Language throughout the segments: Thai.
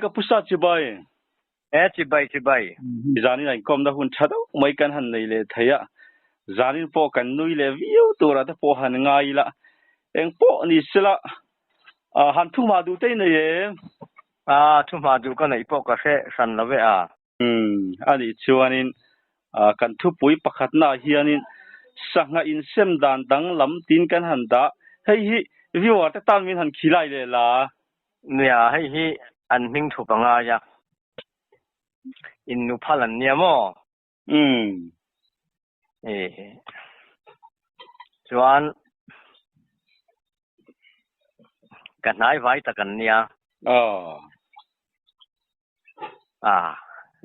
ka pusa chi bai chi bai zani nai kom da hun chado mai kan han nei le thaya zanin po kan nui le view tura ta po han ngai la eng po ni sila han thu ma du te nei thu ma du ka nei po ka se san love ani chuanin kan thu pui pakhat na hianin sanga in sem dan dang lam tin kan han da hei hi viewer ta tan min han khilai le la nia hei hi an ming thu pa nga ya in nu phalan nia mo chuan kan nai vai ta kan nia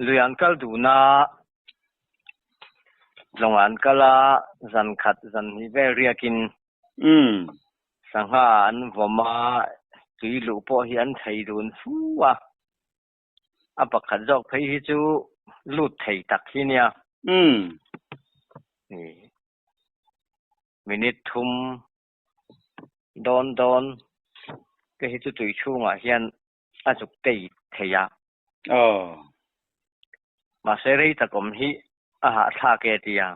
luyan kal du na longan kala zan khat zan hi ve riakin sangha an voma tui lu po hi an thei dun fuwa pakhat jok phei hi chu lut thei tak hi nia minute thum don ke hi chu tui chunga hian a chuk tei theya ma se rei takom hi a ha tha ke tia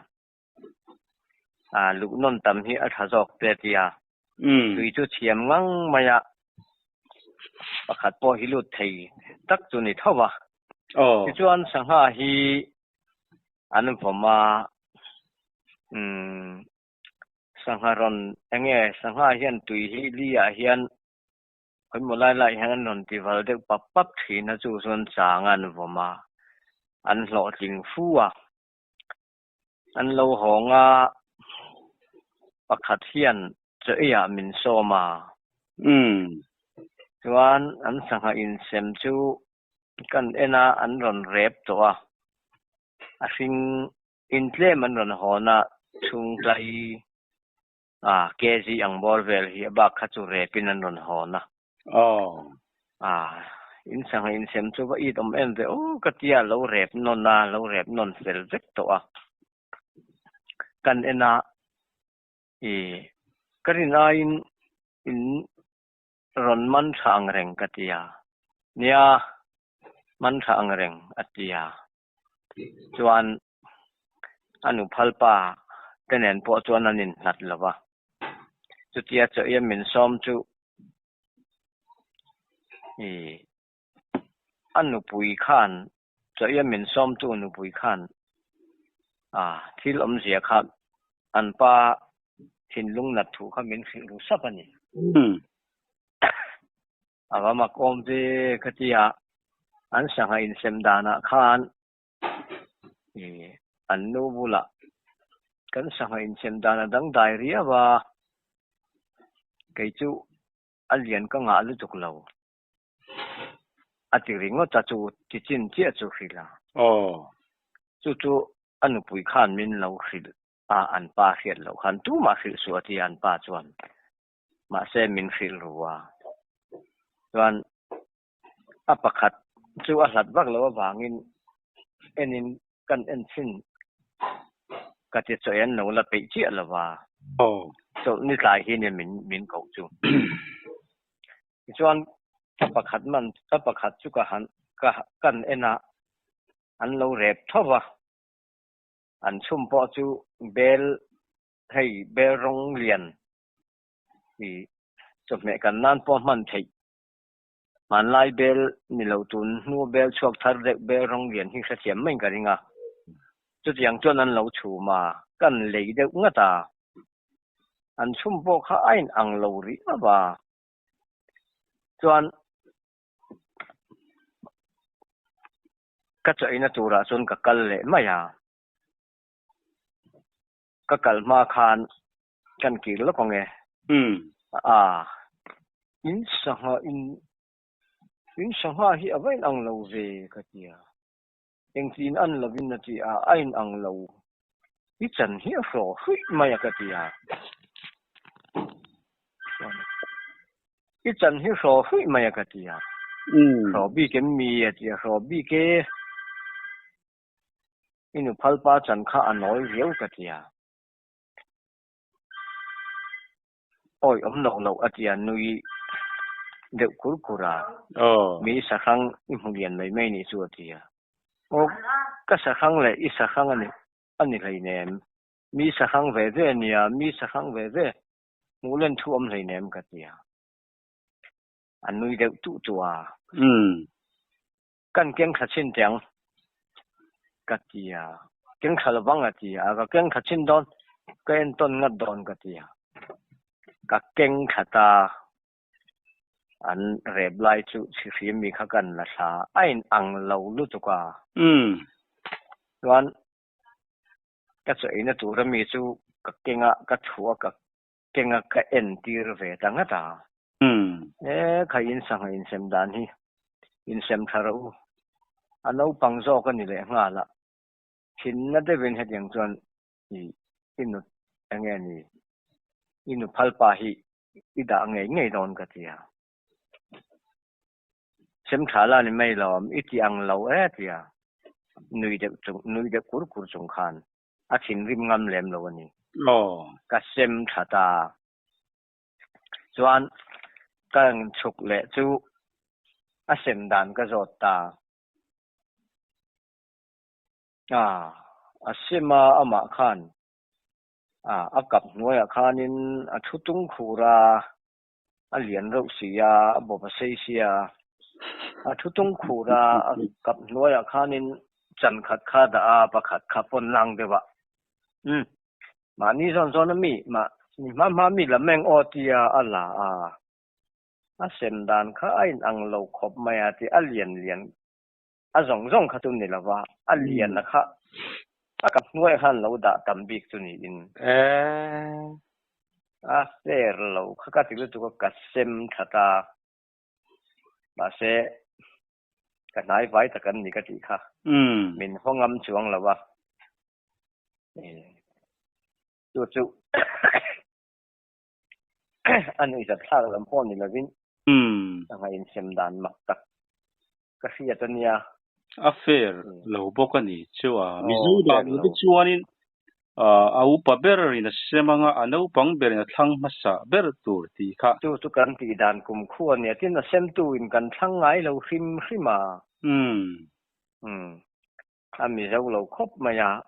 lu non tam hi a tha jok te tia tui chu thiam ngang maya pakhat po hi lut thei tak chu ni thowa chuan sangha hi an voma sangha ron enge sangha hian tui hi lia hian khoi molai lai hian non ti wal de pap thina chu son chang an voma an hlo tling fuwa an lo honga pakhat hian chaya min soma chuan an sangha in sem chu kan ena an ron rep to a hring in tlem an ron hona chung lai kg ang bor vel hi ba kha chu repin an ron hona in sangha in sem chu ba i tom en de katia lo rep non fel vek to kan ena karina in ron man thang reng katia nia man thang reng atia chuan anu phalpa tenen po chuan anin nat lawa chutia choya min som chu anu pui khan choya min som tu anu pui khan thil om zia kha an pa thin lung nat thu kha min khil ru sapani awama kom je khatia an sangha in sem dana khan an nu bula kan sangha in sem dana dang diarrhea wa kai chu alian ka nga lu tuk lo ati ringo cha chu ti chin chi chu khila chu anu pui khan min lo khil an pa khiat lo khan tu ma khil su ati an pa chuan ma se min khil ruwa chuan pakhat chu a hlat bak lo wangin enin kan en chin kati choyan no la pe chi alawa so ni tlai hi ne min ko chu chuan pakhat chu ka han ka kan ena an lo rep thowa an chum po chu bel rong lian chop me kan nan po man thei man lai bel ni lo tun nu bel chok thar dek bel rong lian hi sa thiam mai ka ringa chu tiang chuan an lo chu ma kan lei deuh nga ta an chum po kha ain ang lo ri ba chuan ka chaina tura chun ka kal le maya ka kal ma khan kan ki lo ko nge in sangha hi avain ang lo ve katia eng tin an lovin na ti ain ang lo i chan hi ro hui maya katia i chan hi ro hui maya katia ro bi ke mi atia ro bi ke inu phalpa chan kha anoi riau katia oi om lo atia nui đều cú cú ra mi sa khang im liền mấy này chua thì ô cái sa khang lại ít sa khang anh này ném mi sa khang về thế nè mi sa khang về thế ngũ lên thu âm lại ném cái gì anh nuôi đều tụ chua căn kiến khát chín tiếng cái gì kiến khát là vắng cái gì cái kiến khát chín đòn cái anh đòn ngắt đòn cái gì cái kiến khát ta anh rep lại chú chỉ phim mi khá gần là sao anh ăn lâu lúc qua rồi cái chuyện nó tụi nó mi chú cái kiến cái chua cái anh tiêu về tăng hết à cái in xem đàn hi in xem thà đâu anh đâu bằng do cái này lại ngã la hiện nó đây bên hết yang chuan inu anh nghe ni inu phalpa hi ida ngay don cái gì xem thà là ni mai lom ít yang lâu thì nuôi được cur chung khan à chín rim ngam lem lo ni cái xem thà ta chuan cái chuk lệ chú à xem đàn cái giọt ta xem ama khan cặp nuôi khanin thu tung khu ra liền rau xìa bộ bát xìa thu tung khu ra cặp nuôi khanin chân khát khát ba khát khát pon lang đấy vậy mà ni son mà mi là meng otia ala xem đàn khá anh ăn lâu khop mày thì liền rong khát tụi này là va liền là khá cặp nuôi khan lâu đã tạm biệt tụi này in ser lâu khá thì tụi có xem thật mà sẽ cái này phải thật cái này cái gì khác mình không ngâm chuông là va chú anh ấy rất thà làm phone này là vin anh ấy xem đàn mặc tắc cái gì đó nha affair lâu bốc anh ấy chú mizu đã biết chú anh au pa berer in semanga anau pang ber na thang masa ber tur ti kha tu kan ti dan kum khu ne tin na sem tu in kan thang ngai lo hima ami zo lo khop ma ya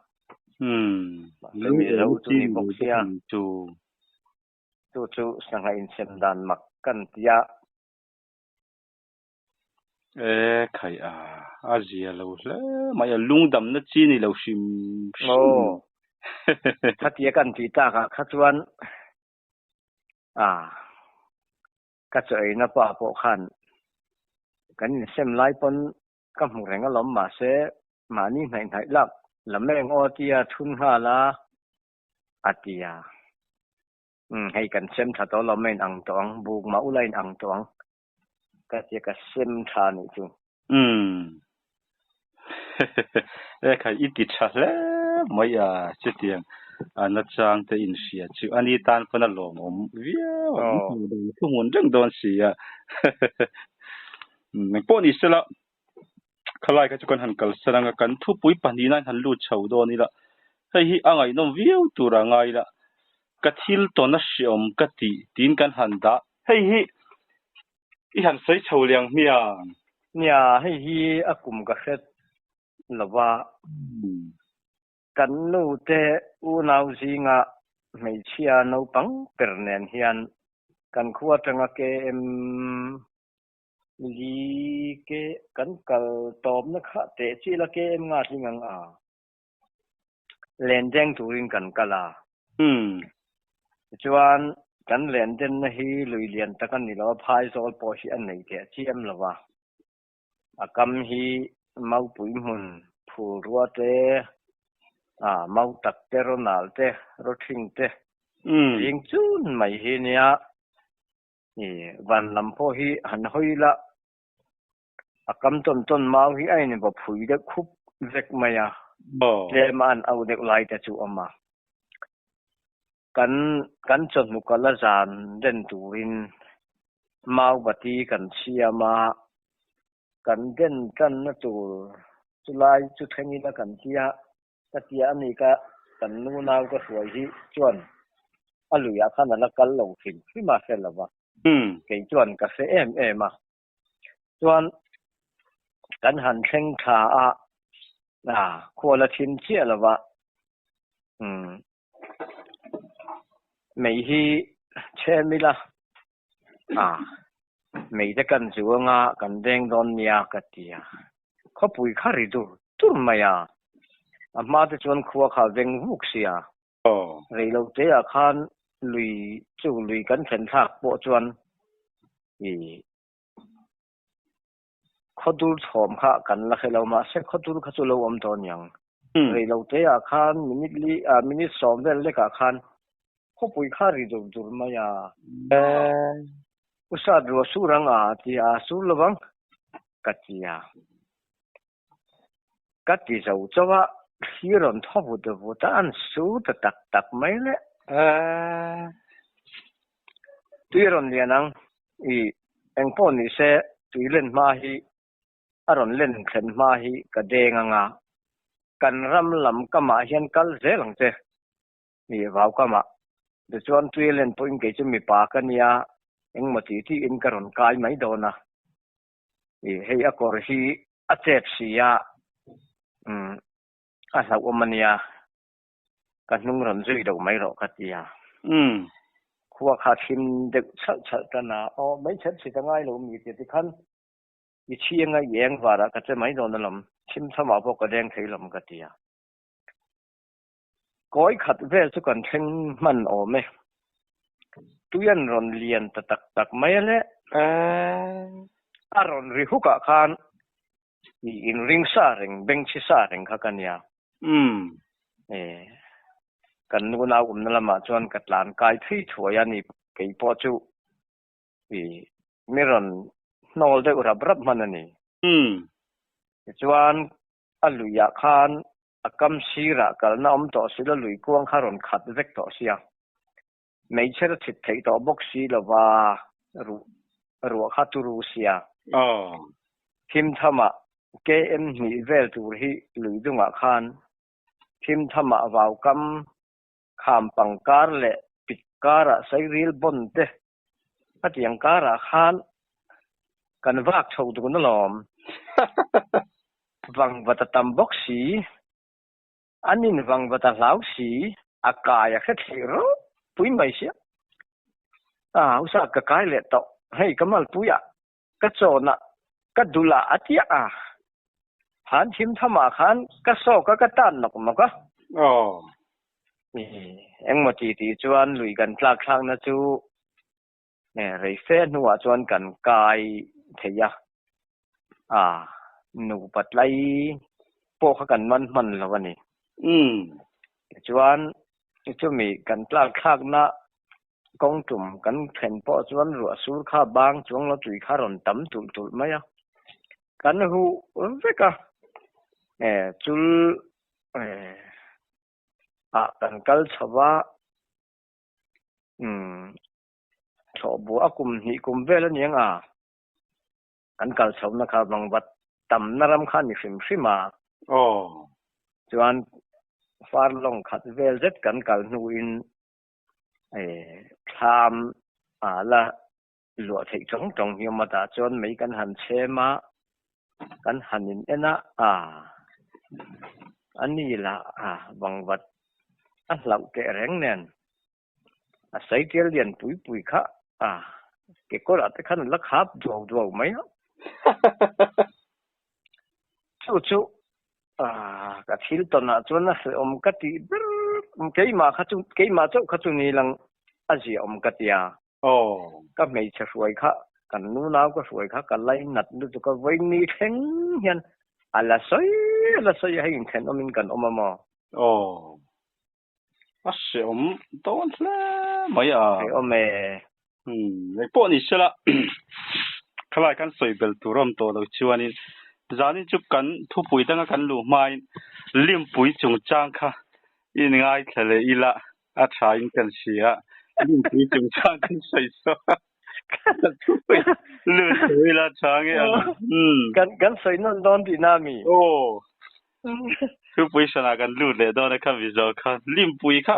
mi zo tu ni bok sia tu sang in sem dan mak kan tia khai azia lo le maya lungdam na chi ni lo simถ้าเทียกันที่ตากขัดวันก็จะนับว่าพวกขันกันเส้นไล่ปนกับหมูแรงก็ล้มมาเสมานี่ไหนไหนลักแล้วแมงอเตียทุนหาละอาเตียให้กันเส้นถ้าตัวเราไม่อังตองบุกมาอุไลอังตองก็จะกับเส้นทานี่จุใครอิติชาเลยไม่เจียงนัดจางแต่อินเสียชื่ออันนี้ตานพนันหลงวิ่งทุกคนจังโดนเสียปนอิสระขลายก็จะกันหันกัลสรังกันทุบปุยปันนี้นั่นหันลูดเฉาโดนี่ละให้ฮิอ่างไอ้น้องวิวตัวร่างไงละกัดฮิลตัวนัชยมกัดตีนกันหันดาให้ฮิอีหันใส่เฉาเลียงเมียเนี่ยให้ฮิอากุมกระเซ็ดหรือว่ากันนู่เตอูนาวซิงะไม่เชียนูปังเปรเนนเฮียนกันขวดจังเกมลีเกกันกัลตอมนะคะเตจีละเกมงาซิงังเลนแดงตูรินกันกะลาจวนกันเลนเดนนะฮีลุยเลียนตะกันนี่ละพายโซลปอชิอันไหนเตจีเอ็มละวะกัมฮีเมาปุยมุนผู้รัวเตเมาตักเตโรนัลเตโรทิงเตยิงจูนไม่เห็นเนี่ยวันลำโพฮีหันหอยละกำต้นเมาฮีไอ้เนี่ยบอกผุยเด็กคุบเด็กมา呀เลี้ยมันเอาเด็กไล่แต่จู่ออกมากันจนมุกละจานเด่นตูรินเมาบัตีกันเชียมากันเด่นกันนะตูจุไลจุดแค่นี้ละกันเชียแต่เชียอันนี้ก็กันนู่นเอาก็สวยที่จวนลุยอาคารนั้นละกันหลงถิ่นที่มาเสร็จแล้ววะ cái chuẩn cái sẽ em mà chuẩnกันหันเส้นขาควรละทิ้งเชี่ยละวะไม่ฮีเช่ไม่ละไม่จะกันจัวงากันแดงโดนยากัดตีเขาปุยขาริดูตุ่มไม่มาจะชวนขัวขาเวงวุกเสียเรื่องเราเจ้าขันลุยจู่ลุยกันเส้นทางปวดชวนเขาดูถมข้ากันแล้วให้เรามาเช็คเขาดูเขาจะเราอมตอนยังเรื่องเราเจ้าขันมินิสอมเวลเล็กขันเขาปุยขาริดูตุ่มไม่อุตส่าห์รัวสู้รังที่สู้ระวังกัดที่กัดที่จะอุจจาระที่ร้อนท้อบุตรบุตรอันสู้แต่ตักไม่เลยที่ร้อนเรียนังเอ็งพ่อนี่เสที่เล่นมาฮีอารอนเล่นเข็นมาฮีกระเดงกันรำลำก็มาเห็นกัลเจหลังเจว่าวก็มาเดี๋ยวชวนที่เล่นปุ่นเกจะมีปากกันยาเอ็งมาที่อินกระรอนกายไม่โดนนะให้อากอร์ฮีอาเจ็บเสียอาสาวมันยากันนุ่งรอนจุยดอกไม้รอกัดยาขัวขาทิมเด็กชัดกันนะไม่ชัดสิทั้งไงเรามีที่ขั้นอีเชียงไงแยงว่าละก็จะไม่โดนลำชิมสมาพกกระแดงไทยลำกัดยาก้อยขัดเวลสุกันเช่งมันไหมตุยันรอนเลียนตักไม่เลยอารอนริหุกะคานอินริงซาเริงเบงชิซาเริงข้ากันยากันนูนานั่นละมาจวนกัดหลานกายที่ถั่วยันนี่ไปพอจูไม่รอนนอลได้อุรับมันนี่จวนอลุยาคานอากำชีระกันน้ำต่อสิละลุยกวงขารอนขัดเวกต่อเสียไม่เชื่อทิศไทยต่อบกสีละว่ารัวขัดตุรุเสียทิมธรรมะเกมมีเวลตูรีลุยดุงอาคานทิมธรรมะว่าวกำขามปังการเละปิดการะใส่รีลบนเตะพัดยังการะคานกันวักชาวตุนลอมวังวัตตัมบกสีอันนี้วังวัตลาวสีอากาศแค่เที่ยวปุยไม่เสียอุตส่าห์กะกายเละต่อให้กำลังปุยกะโจนะกะดูละอาทิตย์หันทิมธรรมะขันกะโซกะตันนกมั้งก็เอ็งมาตีจวนลุยกันคลากคลางนะจูเนี่ยไรเฟ้หนัวจวนกันกายเทียหนูปัดไล่โปกกันมันแล้ววันนี้จวนจะมีกันคลากคลางนะกองจุ่มกันเข็นปอจวนรัวสูข้าบางจวงเราตุยข้ารอนตั้มตุลไหมกันหูเวกจุลกันกัลชวะชอบบัวกุมหิกุมเวลนี่กันกัลชวนะครับบางวัดตั้มนรำคันฟิมาจวนฟาร์ลงขัดเวลเจ็ดกันกัลนูอินทำละหลวงที่จงยมาตาจนไม่กันหันเชมากันหันอินนะอันนี้ละบางวัดเราแกแรงเนี่ยใส่เกลียนปุยค่ะแกก็รัดขันลักขับดูไหมจู่กับทิลตอนนั้นจวนนั้นกัดที่เกี่ยมาขัดเกี่ยมาเจ้าขัดนี่ลังอาเจียกัดยาก็ไม่ใช่สวยค่ะกันนู้นก็สวยค่ะกันไล่นัดดูตัวก็วิ่งนี่แข็งยันอะไรสวยให้เห็นมินกันมา是我们当然没有我们你报你是了看来看水边土壤多了就话你然后就跟土背等跟路买拎背中张卡因爱起来伊啦查因跟是拎背中张跟水说看得土背热水啦长嘅跟水弄当地那米土背上那跟路嚟當你看比較看拎背看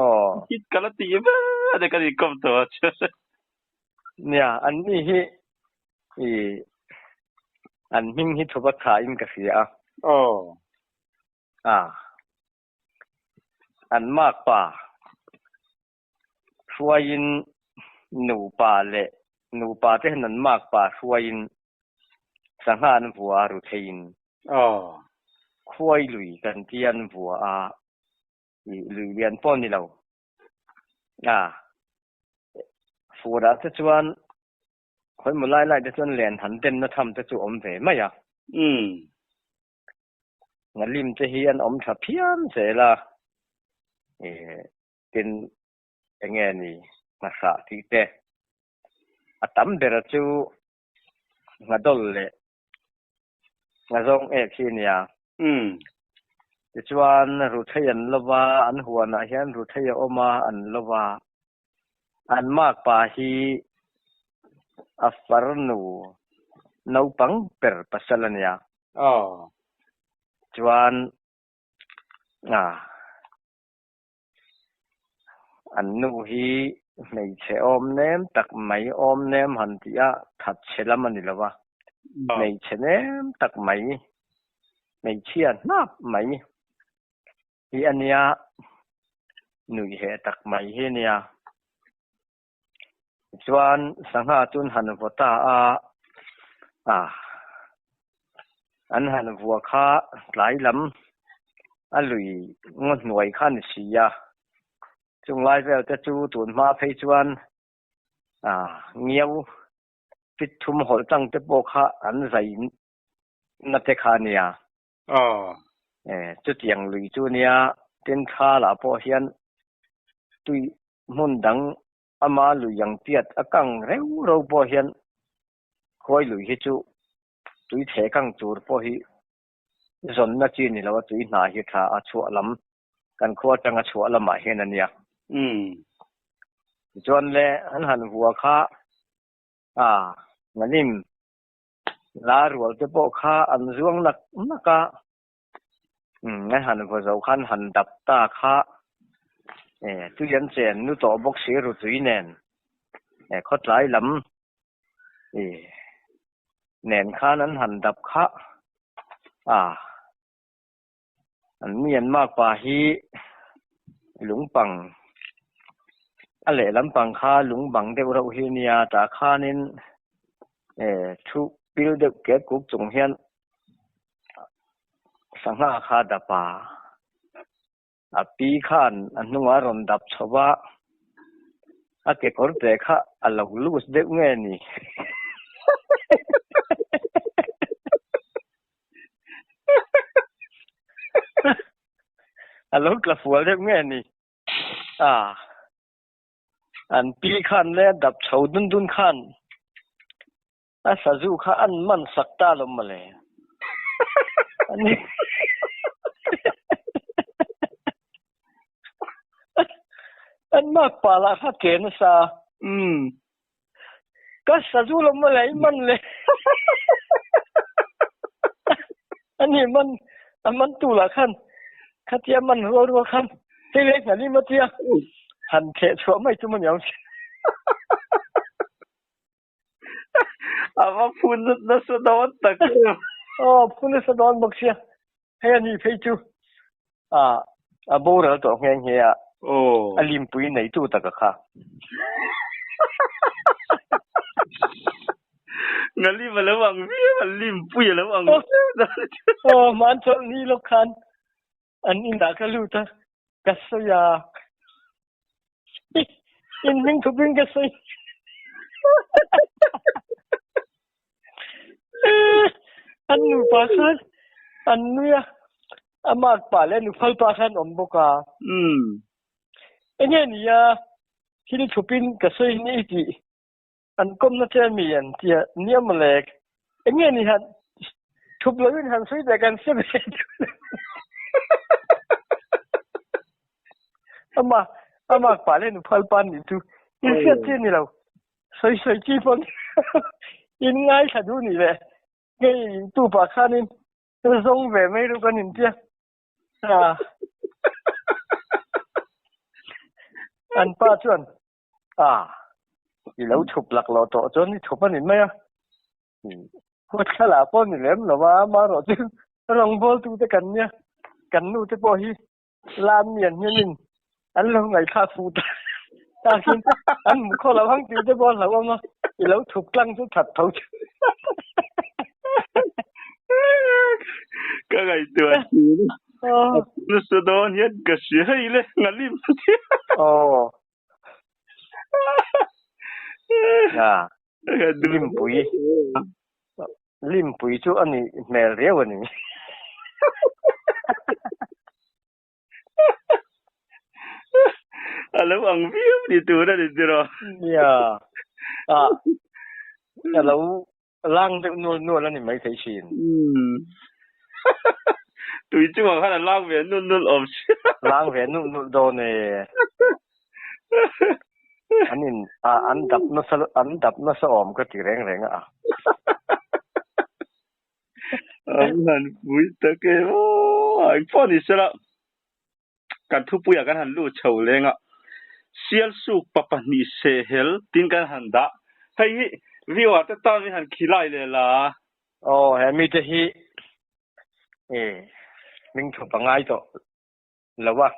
一個啦地吧你跟你講多เนี่ยอันนี้ฮิอีอันมิงฮิทุบขาอินกะเสียโอ้อันมากป่าช่วยอินหนูป่าเละหนูป่าที่นั้นมากป่าช่วยอินสังหารหัวรุเทนคุยลุยกันเทียนหัวลุยเรียนป้อนนี่เราฟูดาจะชวนคนมาไล่จะชวนเรียนหันเต็มนะทำจะจูอมเสไม่อะงั้นริมจะเฮียนอมขับเพี้ยนเสละเป็นยังไงนี่มาสาธิตเตะตั้มเดรจูงาดอลเล่งาซองที่เนี่ยจะชวนรูทยันลว่าอันหัวนะเฮียนรูทยออกมาอันลว่าอันมากป่าฮีอัฟฟาร์นูนาวปังเปิดปัสสลันยาจวนอันนู้ฮีไม่เชื่อมเนมตักไม่อมเนมหันที่ทัดเชลมันนี่ละวะไม่เชื่อเนมตักไม่เชื่อนับไม่ฮีอันเนี้ยหนุ่ยเหตักไม่เฮียเนี่ยจวนสังหาจุนหันวัตตาอันหันวัวข้าหลายลำอันลุยงดหน่วยขั้นเสียจงไล่ไปเอาแต่จูตุนมาเพจวนเงี้ยวปิดทุ่มหัวตั้งแต่โบข้าอันใส่นัตขาเนี่ยจุดอย่างลุยจูเนี่ยเป็นข้าหล่าพอเฮียนตุยมุนดังอามาลุยยังเตียดกังเร็วเราพอเฮียนคอยลุยให้จูตุยเทกังจูรพอฮีส่วนนักจีนนี่เราตุยหนาฮิตาชัวลำกันขวดจังชัวลำมาเฮียนนั่นเนี่ยจวนเล่อันหันหัวข้างั้นนิ่มลาหัวจะโปข้าอันร่วงนักงั้นหันหัวเจ้าขันหันดับตาข้าตุยันเจนนุต่อบกเสียรุตุยแนนขดหลายลำแนนข้านั้นหันดับข้าอันเมียนมากกว่าฮีหลงปังอะไรลำปังข้าหลงบังเดวเราเฮียนตาข้านินทุปิลเด็กเก็บกุกจงเฮียนสังหาข้าดับป่าปีข้านอันนุ่งอารมณ์ดับชาวะเก็บคนแต่ข้าอัลลอฮฺลูกเด็กเงี้ยนี่อัลลอฮฺกลับหัวเด็กเงี้ยนี่อันปีข้านแล้วดับชาวดุนข้านสัจจุข้าอันมันสักตาลมมาเลยอันนี้อันมากป่าละข้าเกณฑ์ซาก็สัจจุลมมาเลยมันเลยอันนี้มันตุละขันข้าเทียมันรัวขันที่เล็กอันนี้มาเทียหันเขะชัวไม่จุมันยาวว่าพูดนัสดอนตักพูดนัสดอนบอกเสียให้อันนี้เพจูโบราณตัวเงี้ยเฮียลิมปุยไหนตู้ตะกะค่ะงั้นลิมมาแล้ววังวิ่งลิมปุยแล้ววังมันชนนี่ลูกคันอันนี้นักลูตะกัสยาอินมิงทุบิงกัสยอันนูปาคันอันนูยอามากป่าแล้วนูพัลปาคันอมบกาอันนี้นี่ที่นี่ทุบิงกัสยนี่ที่อันก้มนัดเจมีอันที่เนี่ยมาเล็กอันนี้นี่ฮันทุบเลยฮันสวยแต่กันเสียไปอามากป่าแล้วนูพัลปานี่ทูอินเสียเจนี่เราสวยจีบอนอินง่ายขัดดูนี่แหละไงตู้ปากข้านี่จะส่งแบบไม่รู้กันนี่เจ้าอันป้าชวน อีแล้วทุบหลักเราต่อจนนี่ทุบมันเห็นไหมอ่ะพูดขลาป้อนนี่แหละมันว่ามาหรอจึงลองบอลตูแต่กันเนี่ยกันนู่นจะพอฮีลามเมียนเนี่ยนินอันเราไงค่าฟูตาคินอันข้อเราพังจูจะบอลเราว่ามาอีแล้วทุบกลางจะถัดเท้าก็ไงตัวนึกสะดอนยัดกระเสียให้เลยงั้นริมอ๋อริมปุ๋ยจู่อันนี้แม่เรียวนี่แล้วอังวิวนี่ตัวนั่นดิรอแต่เราล่างนวลแล้วนี่ไม่เคยชินตัวจู่ว่าขนาดล่างเวียนนุ่นอมล่างเวียนนุ่นโดนเนี่ยอันนี้อันดับนัสอมก็ตีแรงอ่ะมันปุ๋ยตะเกียบไอ้พวกนี้สิละการทุบปุยกันหันลู่เฉาเลยอ่ะเสียสุกปะปะนี่เสเหลตินกันหันดะให้วิวแต่ตอนนี้หันขี้ไล่เลยล่ะอ๋อเห็นมีแต่ฮีมิงถูกปังไงต่อแล้ววะ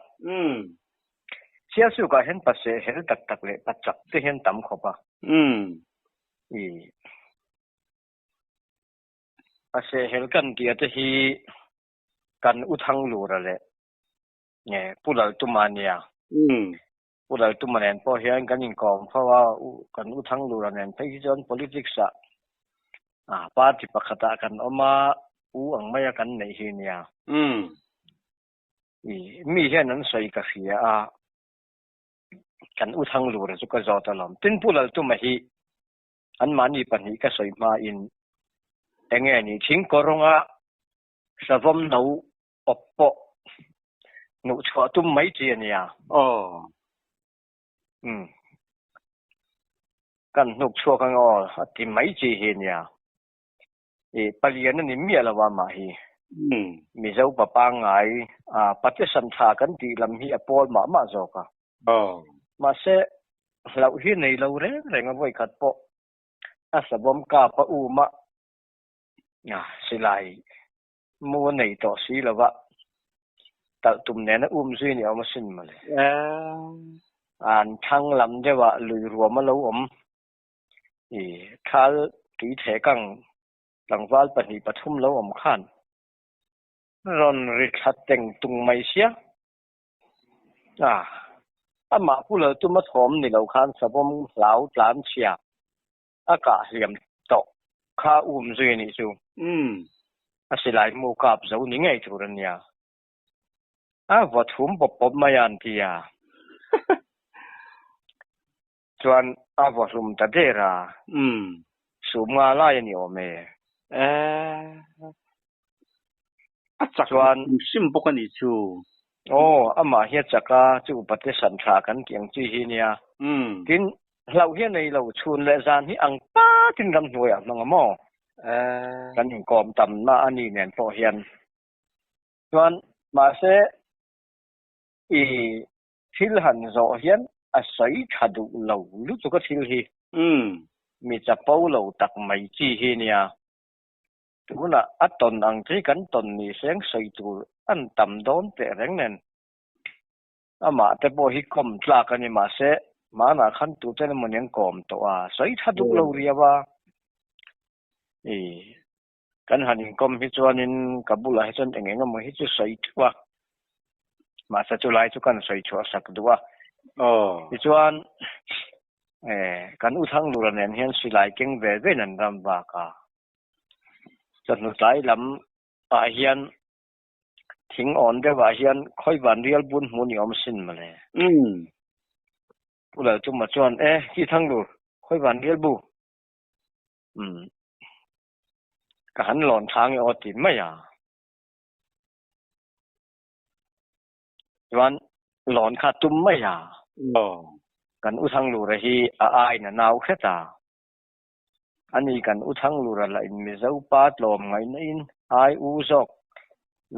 เสียสุกก็เห็นปัสเสเหลตักเลยปัจจับที่เห็นต่ำขบอ่ะปัสเสเหลกันเดียจะฮีกันอุทังลูระเลยเนี่ยผู้เราตุมาเนี่ยผู้เราตุมาเนี่ยพอเห็นกันยิ่งกองเพราะว่ากันอุทังลูระเนี่ยไปที่จน politics ปาร์ตี้ปักตะกันออกมาอังไม่กันในที่เนี่ยมีแค่นั้นใส่กระเสียกันอุทังลูระสุกจอตลอดถึงผู้เราตุมาฮีอันมานี่ปัญหาก็ใส่มาอินแต่ไงนี่ทิ้งกรงสะสมหนูอบปะหนูชัวตุ้มไม่เจียเนี่ยกันหนูชัวกันที่ไม่เจียเนี่ยปลียนนี่มีอะไรวะมาฮีมีเจ้าปะปังไงปัจจุบันทากันที่ลำฮีอปอลมาจอกมาเสเราเห็นในเราเร่งเอาไว้ขัดปะสะสมกาปะอูมาสิไลมัวในต่อสีแล้ววะแต่ตุ่มเนี่ยนะซุยนี่เอามาสินมาเลยทั้งลำเจ้าว่าลุยรัวมาแล้วข้าตีเถกังหลังวัลปนิปทุมแล้วขันรอนริขัดเต็งตุงไม่เสียมาพูดเลยตุ่มมาถมนี่เราขันสะบมเหลาหลานเชียอากาศเหลี่ยมตกข้าซุยนี่ซูสิไลมูกับเจ้านี่ไงทุเรศวัดทุ่มปบมายันที่จวนวัดทุ่มตัดเดราสูงมาลายนี่โอเมจวนซิมปกันนี่ชูมาเฮียจักรจูปฏิสันทากันเกียงจีฮีเนียกินเราเฮียในเราชุนและจานที่อังป้าถึงลำหน่วยมังมอกันยิ่งกอมต่ำมาอันนี้เนี่ยพอเฮียนจวนมาเสทิลหันโซเฮียนอาศัยขัดเราลุกก็ทิลฮีมีจะเป้าเราตักไม่จีฮีเนี่ยตัวน่ะตนอังที่กันตนนี่เสียงใส่ตัวอันต่ำโดนแต่แรงนั้นมาแต่พอฮิคอมลากันนี่มาเสมาหน้าขันตัวเจ้ามันยังกอมตัวใส่ขัดเราเรียว่ากันหันกอมฮิจวานินกับบุลาฮิจวนเองก็มาฮิจใส่ตัวมาสัจจุไลทุกันใส่ชัวสักตัวฮิจวนกันอุทังลูระเนี่ยเห็นสิไลเก่งเวนันรำบากจนสุดท้ายลำเฮียนทิ้งอ่อนได้ว่าเฮียนค่อยวันเรียลบุญมุนยอมสินมาเลยผู้เราจุ่มมาจวนที่ทั้งลูค่อยวันเรียลบุก็หันหลอนทางอติไม่วันหลอนขาดจุ่มไม่กันอุทังลูระฮีอายน่ะนาวแค่ตาอันนี้กันอุทังลูระละอินมิเจ้าปาดลมไงนี่ไออูซอก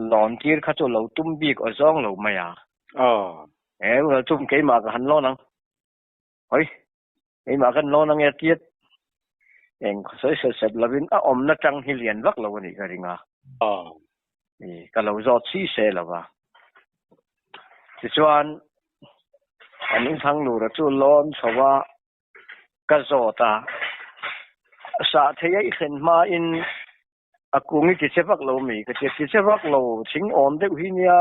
หลอนที่เขาจะเราตุ้มบีกอซองเราไม่เราตุ้มเกี่ยมากันหันล้อนังเฮ้ย ไอ้มากันโลนังเอติดเองสวยเสร็จแล้ววินอมนัจังฮิเลียนวักเราวันนี้ก็ริงอ่ะนี่ก็เราจอดซีเสแล้ววะที่ชวนอันนี้ทั้งหลูระจูร้อนชาวก็จอดสาเทียเห็นมาอินอากูงี้กิจวัตรเรามีก็กิจวัตรเราชิงอมเด็กที่เนี่ย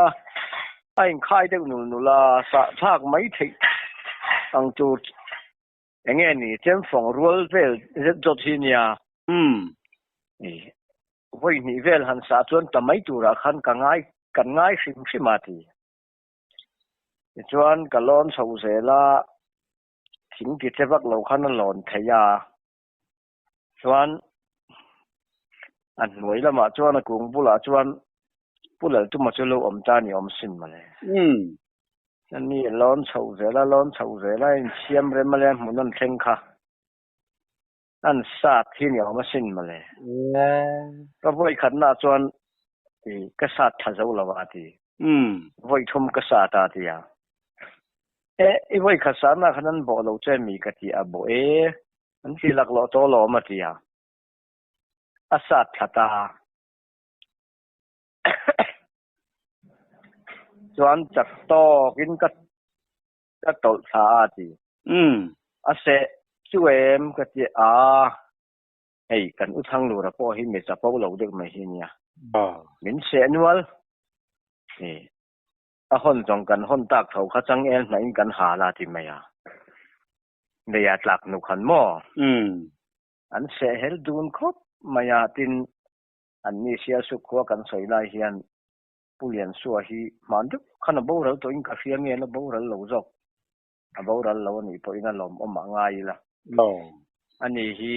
ไอ้ค่ายเด็กหนูละสาทากไม่ถึงอังจูอย่างเงี้ยนี่เจ้าฝั่งรัวเวลจดที่เนี่ยนี่วันนี้เวลหันสาจวนแต่ไม่ตัวละขันกันง่ายสิมาทีจวนก็ร้อนเสาเสละถึงกิจวัตรเราขันร้อนเทียจวนอันหน่วยละมาจวนกรุงบุหรี่จวนบุหรี่ตุ้มมาจวนเราอมจานี่อมสินมาเลยนั่นนี่ร้อนเสาเสละเชียมเรมาเลยมันนั่นเชงค่ะอันซาที่นี่อมสินมาเลยก็ไว้ขันหน้าจวนก็ซาทัศน์ละวาทีไว้ทุ่มก็ซาตาทีอ่ะไว้ขันสานะขนาดบอกเราจะมีกติอาโบอันที่หลักเราโตเรามาทีอ่ะอาซาทัตตาจวนจักโตกินก็ตลสาทีอาเสช่วยก็จะกันอุทังลูระพอหิมจะพอเราเด็กไม่เห็นเนี่ยมินเสนวลคนจงกันคนตักเขาขัดจังไหนกันหาลาที่ไม่เดียดหลักหนุขันหม้ออันเสเฮลดูนครบไม่ตินอันนี้เสียสุขว่ากันใส่ลายเฮียนผู้เรียนสัวฮีมันดุขันบ่เราตัวอินกาเฟียเงี้ยแล้วบ่เราจอกบ่เรานี่ตัวอินลมง่ายละอันนี้ฮี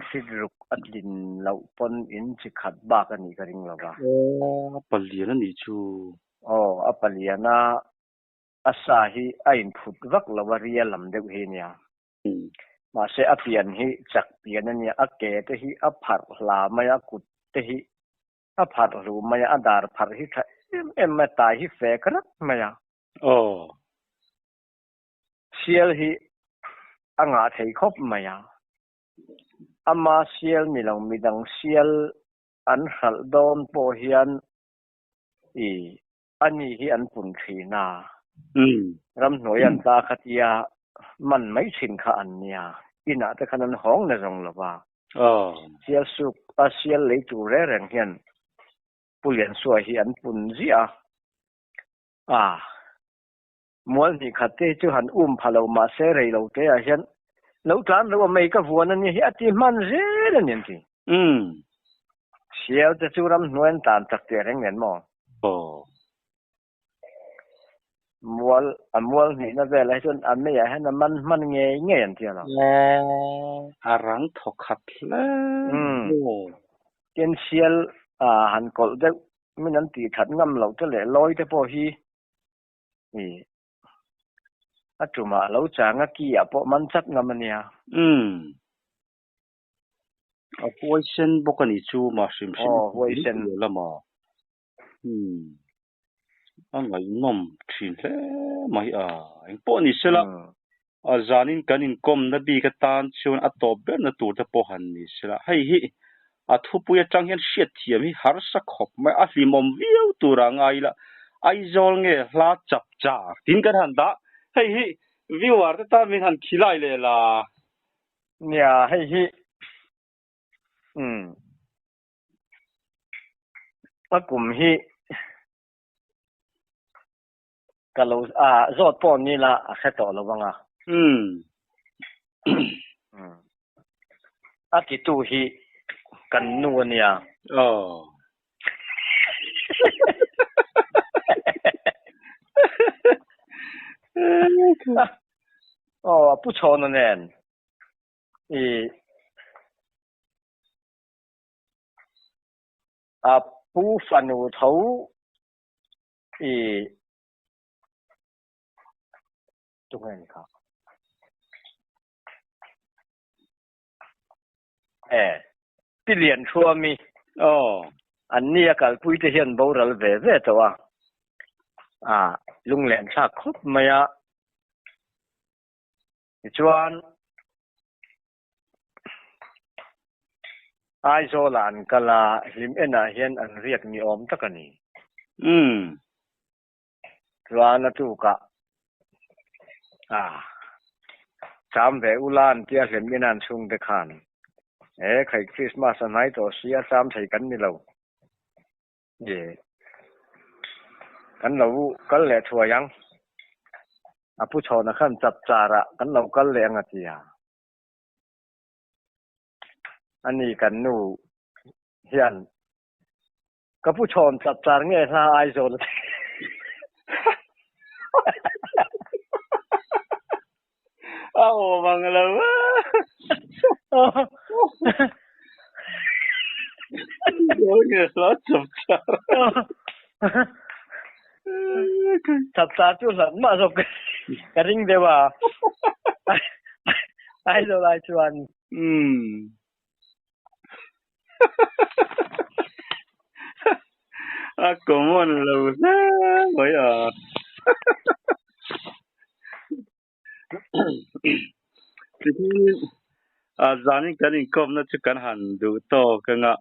สิรุกอัดดินเราปนอินสิขัดบากันนี่ก็ริงแล้วว่าปเลียนนี่ชูปเลียนะอาสาฮีไอ้พุทวักเราว่าเรียลำเด็กเฮียเนี่ยมาเสียเปลี่ยนฮีจักเปลี่ยนนั่นเนี่ยเกตฮีผัดลาไม่กุดฮีผัดรูไม่ดาร์ผัดฮีไม่ตายฮีเฟกรักไม่เชียลฮีงาเทคบไม่อามาเชียลมีหลังมีดังเชียลอันหัลดอนโปเฮียนอันนี้ที่อันปุ่นขีนารำหน่วยอันตาขัดยามันไม่ชินขอันเนี่ยอินาแต่ขนาดห้องในตรงหรือว่าเชียลสุกเชียลเลยจูเร่งเฮียนผู้เรียนสวยที่อันปุ่นเสียมัวนี่ขัดเตจูหันพาเรามาเสรีเราเตะเฮียนแล้วตอนเราไม่ก็วัวนั่นนี่ที่มันเสียแล้วเนี่ยทีเชียวจะจูรำหน่วยตามจักเตะแรงเงินมั้งมัวนี่นั่นเป็นอะไรส่วนอันไม่ใหญ่ให้มันเงี้ยอย่างเดียวหรอกรังทอขัดแล้วเกณฑ์เชียลหันกอลเด็กไม่นั่นตีขัดงำเราจะเลยลอยแต่พอฮีจุมาเราจางกี้พอมันจัดงำมันเนี่ยพอยเซนบอกกันอีจูมาชิมพอยเซนละมาอันไหนน้อมชิมเลยไม่เอ็งปอนี่เสละจานินกันอินคอมนับบีกตานชวนอัตโตเบนตัวจะพอหันนี่เสละให้ฮิทุบยจังเห็นเสียทีมีหาร์สักขบไม่ลิมอมวิวตัวร่างไงละไอจอลเงี้ยลาจับจ่าทิ้งกันหันดาให้ฮิวิวอาร์ตตามีหันขี้ไล่เลยล่ะเนี่ยให้ฮิว่ากลุ่มฮิก็เรารอดป้อนนี่ละแค่ต่อระวังกิตูฮิกันนัวเนี่ยผู้ชนนั่นเองผู้ฟันูเท้าตรงไหนครับที่เรียนชัวมีอันนี้ก็พูดที่เห็นบ่เราเว่ตัวลุงเรียนชาครบไหมชวน ai zo lan kala lim ena hian an riak ni om takani ruana tu ka cham ve ulan tia lim enan chung de khan khai Christmas anai to sia cham thai kan ni lo ye kan lo kal le thua yang apu chona khan chap chara kan lo kal le anga tia ani kan nu hian ka pu chon chap char nge sa ai zo le bằng là chập chạp chút lẫn mà rồi cái ring đều à ai rồi lại chuan como là mới thì zanin kan in kom na chu kan han du to ka nga